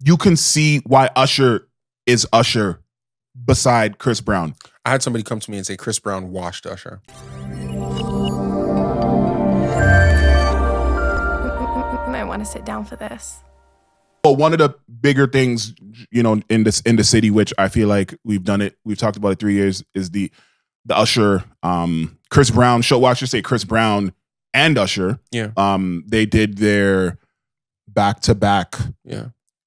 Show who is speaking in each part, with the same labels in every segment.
Speaker 1: you can see why Usher is Usher beside Chris Brown.
Speaker 2: I had somebody come to me and say Chris Brown washed Usher.
Speaker 3: I want to sit down for this.
Speaker 1: Well, one of the bigger things, you know, in the city, which I feel like we've talked about it 3 years, is the Usher, Chris Brown show. Well, I should say Chris Brown and Usher.
Speaker 2: Yeah.
Speaker 1: They did their back-to-back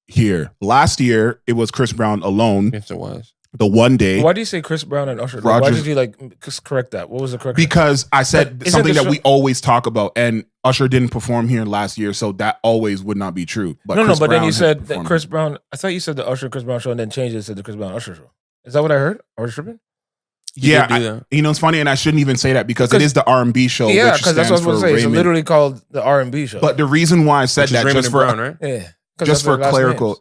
Speaker 1: here. Last year, it was Chris Brown alone.
Speaker 2: Yes, it was.
Speaker 1: The one day.
Speaker 4: Why do you say Chris Brown and Usher? Why did you correct that? What was the correct?
Speaker 1: Because I said something that we always talk about, and Usher didn't perform here last year, so that always would not be true. But
Speaker 4: but then you said that Chris Brown. I thought you said the Usher and Chris Brown show, and then changed it to the Chris Brown Usher show. Is that what I heard? Or tripping?
Speaker 1: Yeah, you know it's funny, and I shouldn't even say that because it is the R&B show.
Speaker 4: Yeah, because that's what I was going to say. It's literally called the R&B show.
Speaker 1: But the reason why I said that just for
Speaker 2: Brown, right?
Speaker 4: Yeah.
Speaker 1: Just for clerical,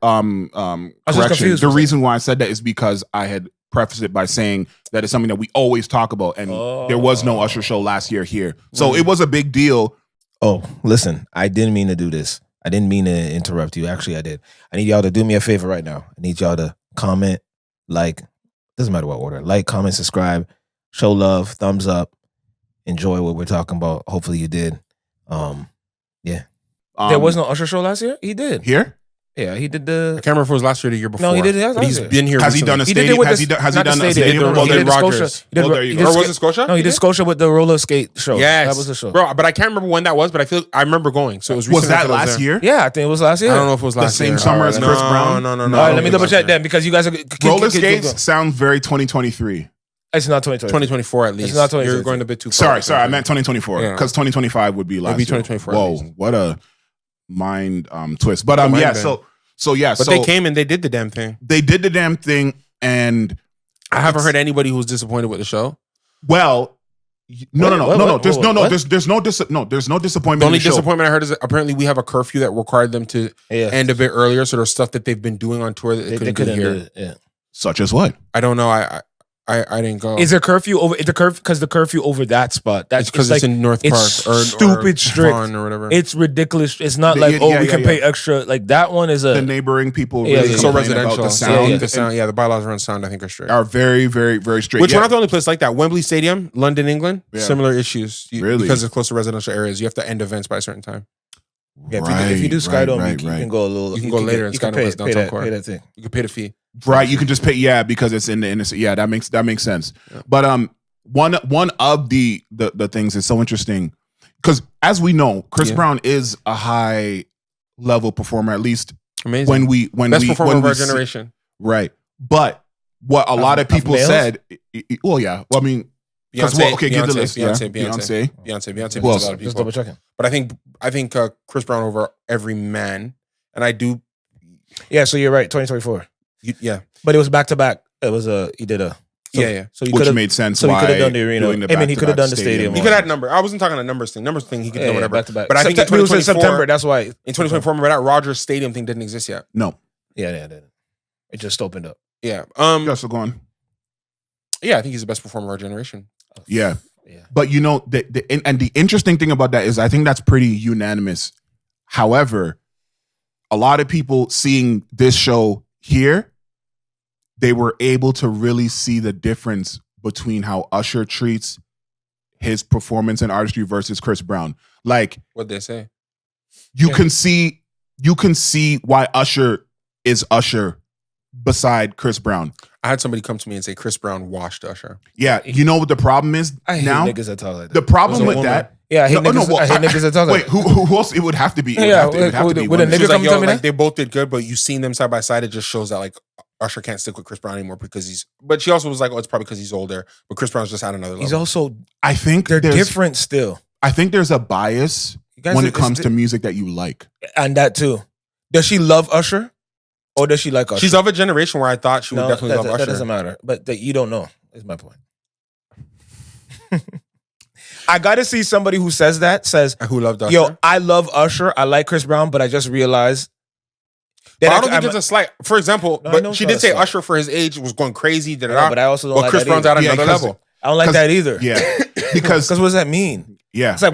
Speaker 1: correction. The reason why I said that is because I had prefaced it by saying that it's something that we always talk about, and there was no Usher show last year here, so it was a big deal.
Speaker 5: Oh, listen, I didn't mean to do this. I didn't mean to interrupt you. Actually, I did. I need y'all to do me a favor right now. I need y'all to comment, doesn't matter what order, comment, subscribe, show love, thumbs up, enjoy what we're talking about. Hopefully you did. Yeah.
Speaker 4: There was no Usher show last year? He did.
Speaker 1: Here?
Speaker 4: Yeah, he did the...
Speaker 2: I can't remember if it was last year or the year before.
Speaker 4: No, he did it last
Speaker 2: He's
Speaker 4: year.
Speaker 2: been here
Speaker 1: Has he done a stadium? Has he done a stadium?
Speaker 2: Well, then Rogers.
Speaker 1: There you go.
Speaker 2: Or was it Scotia?
Speaker 4: No, he did Scotia with the roller skate show.
Speaker 2: Yes.
Speaker 4: That was the show.
Speaker 2: Bro, but I can't remember when that was, but I remember going. So it was
Speaker 1: Was that last year?
Speaker 4: Yeah, I think it was last year.
Speaker 2: I don't know if it was last
Speaker 1: the
Speaker 2: year.
Speaker 1: same summer as Chris Brown?
Speaker 2: No.
Speaker 4: All right, let me double check then because you guys are...
Speaker 1: Roller skates sounds very 2023.
Speaker 4: It's not 2023.
Speaker 2: 2024 at least.
Speaker 4: It's not 2023.
Speaker 2: You're going a bit too far.
Speaker 1: Sorry, I meant 2024 because 2025 would be last year.
Speaker 2: 2024.
Speaker 1: Whoa, what a mind twist. But
Speaker 2: But they came and they did the damn thing.
Speaker 1: They did the damn thing, and
Speaker 2: I haven't heard anybody who's disappointed with the show.
Speaker 1: Well, no. There's no disappointment.
Speaker 2: The only disappointment I heard is that apparently we have a curfew that required them to end a bit earlier. So there's stuff that they've been doing on tour that they couldn't do here.
Speaker 4: Yeah.
Speaker 1: Such as what?
Speaker 2: I don't know. I didn't go.
Speaker 4: Is there curfew over the curfew? Because the curfew over that spot. That's
Speaker 2: because it's in North Park or
Speaker 4: stupid strict
Speaker 2: or whatever.
Speaker 4: It's ridiculous. It's not like we can pay extra. Like that one is
Speaker 1: the neighboring people really
Speaker 2: so residential.
Speaker 1: About the sound.
Speaker 2: The sound. Yeah, the bylaws around sound I think are strict.
Speaker 1: Are very, very, very strict.
Speaker 2: Which we're not the only place like that. Wembley Stadium, London, England,
Speaker 1: similar
Speaker 2: issues.
Speaker 1: Really?
Speaker 2: Because it's close to residential areas. You have to end events by a certain time.
Speaker 4: Yeah, if you do Skydome, you can go a little.
Speaker 2: You can go later and Skydome is downtown core.
Speaker 4: Pay that thing.
Speaker 2: You can pay the fee.
Speaker 1: Right, you can just pay, because it's in the inner city. Yeah, that makes sense. Yeah. But one of the things is so interesting because as we know, Chris Brown is a high level performer. At least
Speaker 2: amazing.
Speaker 1: when
Speaker 2: best
Speaker 1: we
Speaker 2: performer of our generation.
Speaker 1: Right, but what a lot of people said. Well, yeah. Well, I mean,
Speaker 2: Beyonce,
Speaker 1: give the list.
Speaker 2: Beyonce.
Speaker 1: Who else?
Speaker 2: A lot of people.
Speaker 4: Just double checking.
Speaker 2: But I think Chris Brown over every man, and I do.
Speaker 4: Yeah, so you're right. 2024.
Speaker 2: Yeah,
Speaker 4: but it was back to back. It was he did a
Speaker 2: So
Speaker 1: which made sense.
Speaker 4: So he could have done the arena. I mean, he could have done the stadium.
Speaker 2: He could have had number. I wasn't talking a numbers thing. Numbers thing. He could do whatever.
Speaker 4: Back to back.
Speaker 2: But I think in 2024,
Speaker 4: September. That's why
Speaker 2: in 2024, remember that Rogers Stadium thing didn't exist yet.
Speaker 1: No.
Speaker 4: Yeah, it didn't. It just opened up.
Speaker 2: Yeah.
Speaker 1: Just go on.
Speaker 2: Yeah, I think he's the best performer of our generation.
Speaker 1: Yeah. But you know, the interesting thing about that is I think that's pretty unanimous. However, a lot of people seeing this show here, they were able to really see the difference between how Usher treats his performance and artistry versus Chris Brown. Like,
Speaker 2: what'd they say?
Speaker 1: You can see why Usher is Usher beside Chris Brown.
Speaker 2: I had somebody come to me and say Chris Brown washed Usher.
Speaker 1: Yeah, you know what the problem is
Speaker 4: I hate
Speaker 1: now?
Speaker 4: niggas that talk like that.
Speaker 1: The problem with that...
Speaker 4: Yeah, I hate niggas that talk like that.
Speaker 1: Wait, who else? It would have to be.
Speaker 4: Would a nigga come to me
Speaker 2: like, they both did good, but you seen them side by side. It just shows that like Usher can't stick with Chris Brown anymore because he's... But she also was like, it's probably because he's older. But Chris Brown's just at another level.
Speaker 4: He's also...
Speaker 1: I think
Speaker 4: they're different still.
Speaker 1: I think there's a bias when it comes to music that you like.
Speaker 4: And that too. Does she love Usher? Or does she like Usher?
Speaker 2: She's of a generation where I thought she would definitely love Usher.
Speaker 4: That doesn't matter. But that you don't know is my point. I got to see somebody who says
Speaker 2: who loved Usher.
Speaker 4: Yo, I love Usher. I like Chris Brown, but I just realized
Speaker 2: that I don't think it's a slight. For example, but she did say Usher for his age was going crazy.
Speaker 4: But I also don't like
Speaker 2: Chris Brown's at another level.
Speaker 4: I don't like that either.
Speaker 1: Yeah, because
Speaker 4: what does that mean?
Speaker 1: Yeah.
Speaker 5: It's like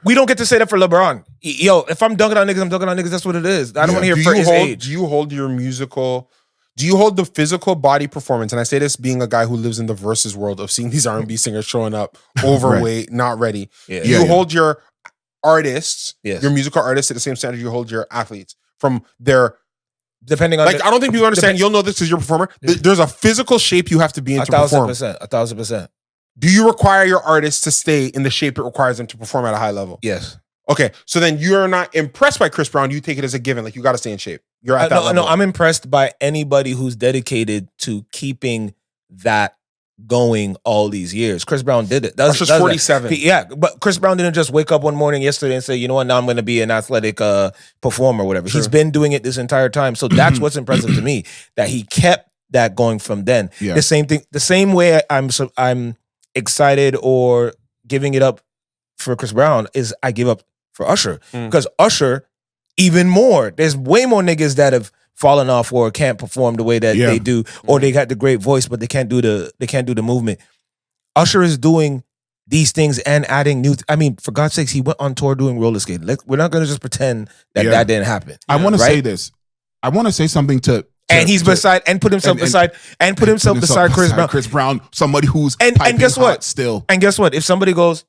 Speaker 5: we don't get to say that for LeBron. Yo, if I'm dunking on niggas, I'm dunking on niggas. That's what it is. I don't want to hear for his age.
Speaker 2: Do you hold your musical? Do you hold the physical body performance? And I say this being a guy who lives in the versus world of seeing these R&B singers showing up overweight, not ready.
Speaker 5: Yeah.
Speaker 2: Do you hold your artists,
Speaker 5: Yes.
Speaker 2: your musical artists, at the same standard you hold your athletes from their?
Speaker 5: Depending on
Speaker 2: I don't think people understand. You'll know this because you're a performer. There's a physical shape you have to be in to perform.
Speaker 5: 1,000%.
Speaker 2: Do you require your artists to stay in the shape it requires them to perform at a high level?
Speaker 5: Yes.
Speaker 2: Okay, so then you're not impressed by Chris Brown. You take it as a given, like you got to stay in shape. You're at that level.
Speaker 5: No, I'm impressed by anybody who's dedicated to keeping that going all these years. Chris Brown did it. That's
Speaker 2: just 47.
Speaker 5: Yeah, but Chris Brown didn't just wake up one morning yesterday and say, you know what, now I'm going to be an athletic performer or whatever.
Speaker 2: True.
Speaker 5: He's been doing it this entire time. So that's what's impressive to me, that he kept that going from then.
Speaker 1: Yeah.
Speaker 5: The same thing, the same way I'm excited or giving it up for Chris Brown is I give up for Usher. Because Usher, even more, there's way more niggas that have fallen off or can't perform the way that they do, or they got the great voice, but they can't do the movement. Usher is doing these things and adding new. I mean, for God's sakes, he went on tour doing roller skating. We're not going to just pretend that that didn't happen.
Speaker 1: I want to say this. I want to say something to
Speaker 5: and he's beside and put himself beside Chris Brown.
Speaker 1: Chris Brown, somebody who's
Speaker 5: and guess what?
Speaker 1: Still,
Speaker 5: and guess what? If somebody goes,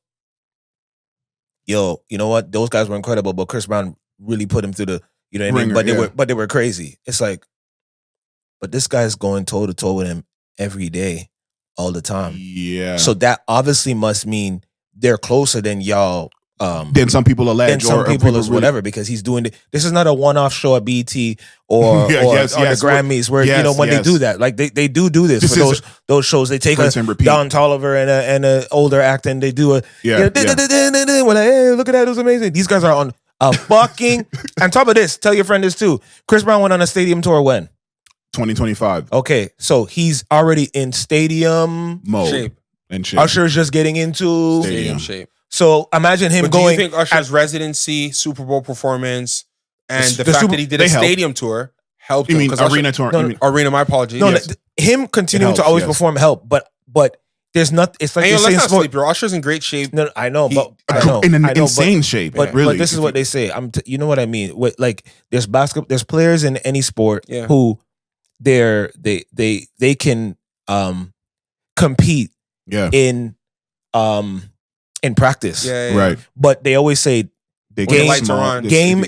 Speaker 5: yo, you know what? Those guys were incredible, but Chris Brown really put him through the, you know what I mean? But they were crazy. It's like, but this guy's going toe to toe with him every day, all the time.
Speaker 1: Yeah.
Speaker 5: So that obviously must mean they're closer than y'all.
Speaker 1: Than some people allege,
Speaker 5: than some people is whatever, because he's doing it. This is not a one-off show at BET or the Grammys where you know when they do that, like they do this for those shows. They take a Don Toliver and a older act and they do a we're like, hey, look at that, it was amazing. These guys are on a fucking. On top of this, tell your friend this too. Chris Brown went on a stadium tour when
Speaker 1: 2025.
Speaker 5: Okay, so he's already in stadium
Speaker 1: mode
Speaker 2: shape.
Speaker 1: And shape.
Speaker 5: Usher's just getting into
Speaker 2: stadium shape.
Speaker 5: So imagine him going.
Speaker 2: Do you think Usher's residency, Super Bowl performance, and the fact that he did a stadium tour helped?
Speaker 1: You mean
Speaker 2: Usher,
Speaker 1: arena tour?
Speaker 2: No, arena. My apologies.
Speaker 5: No, him continuing to always perform help, but there's not. It's like
Speaker 2: let's not sleep. Your Usher's in great shape.
Speaker 5: No, I know, but
Speaker 1: in an insane shape.
Speaker 5: But
Speaker 1: really,
Speaker 5: but this is what they say. You know what I mean? Like there's basketball. There's players in any sport who they can compete in practice,
Speaker 1: right?
Speaker 5: But they always say game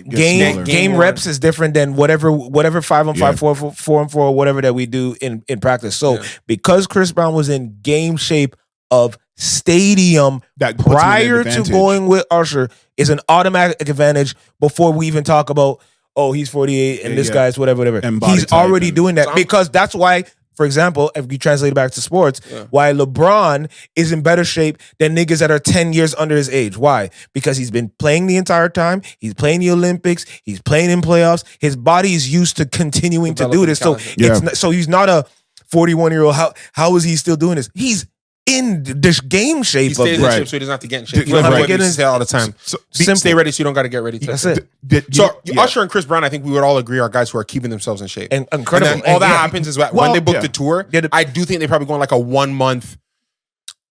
Speaker 5: reps is different than whatever 5-on-5, 4-on-4, whatever that we do in practice. So because Chris Brown was in game shape of stadium
Speaker 1: that
Speaker 5: prior to going with Usher is an automatic advantage before we even talk about he's 48 and this guy's whatever. He's already doing that because that's why. For example, if you translate it back to sports, why LeBron is in better shape than niggas that are 10 years under his age. Why? Because he's been playing the entire time. He's playing the Olympics. He's playing in playoffs. His body is used to continuing to do this. So so he's not a 41-year-old. How is he still doing this? He's in this game shape.
Speaker 2: He stays in shape so he doesn't have to get in shape. You don't have to get in all the time. Stay ready so you don't got to get ready.
Speaker 5: That's it.
Speaker 2: Usher and Chris Brown, I think we would all agree, are guys who are keeping themselves in shape.
Speaker 5: And incredible.
Speaker 2: And then all that happens is when they book the tour, I do think they probably go on like a 1 month.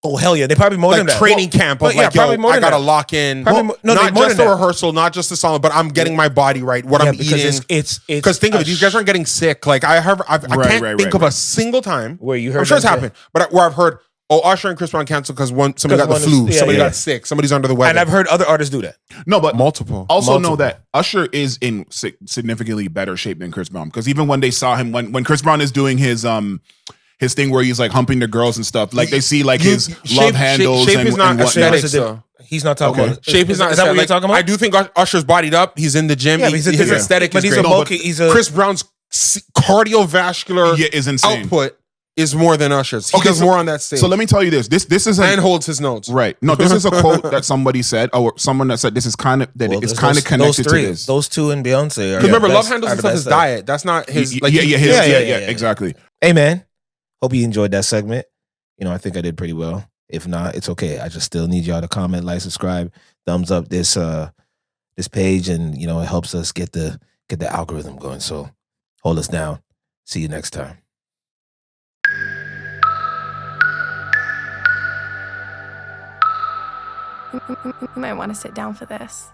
Speaker 5: Oh hell yeah! They probably more than that.
Speaker 2: Training camp of like, I gotta lock in. Not just the rehearsal, not just the song, but I'm getting my body right. What I'm eating. Because think of it, these guys aren't getting sick. Like I can't think of a single time
Speaker 5: where you heard.
Speaker 2: I'm sure it's happened, but where I've heard. Usher and Chris Brown canceled because somebody got the flu, somebody got sick, somebody's under the weather.
Speaker 5: And I've heard other artists do that.
Speaker 1: No, but
Speaker 2: multiple.
Speaker 1: Also know that Usher is in significantly better shape than Chris Brown, because even when they saw him, when Chris Brown is doing his thing where he's like humping the girls and stuff, like they see like his love handles
Speaker 2: shape is not aesthetic.
Speaker 5: He's not talking about
Speaker 2: shape. Is not. Is that what you're talking about? I do think Usher's bodied up. He's in the gym. His aesthetic is great. Chris Brown's cardiovascular
Speaker 1: is insane.
Speaker 2: Output is more than Usher's. He does more on that stage.
Speaker 1: So let me tell you this. This is
Speaker 2: and holds his notes.
Speaker 1: Right. No, this is a quote that somebody said, or someone that said this is kind of it's kind of connected to this.
Speaker 5: Those two and Beyonce.
Speaker 2: Because remember, Love Handles and stuff is diet. That's not his.
Speaker 1: Exactly.
Speaker 5: Hey man, hope you enjoyed that segment. You know, I think I did pretty well. If not, it's okay. I just still need y'all to comment, like, subscribe, thumbs up this page, and you know it helps us get the algorithm going. So hold us down. See you next time.
Speaker 3: You might want to sit down for this.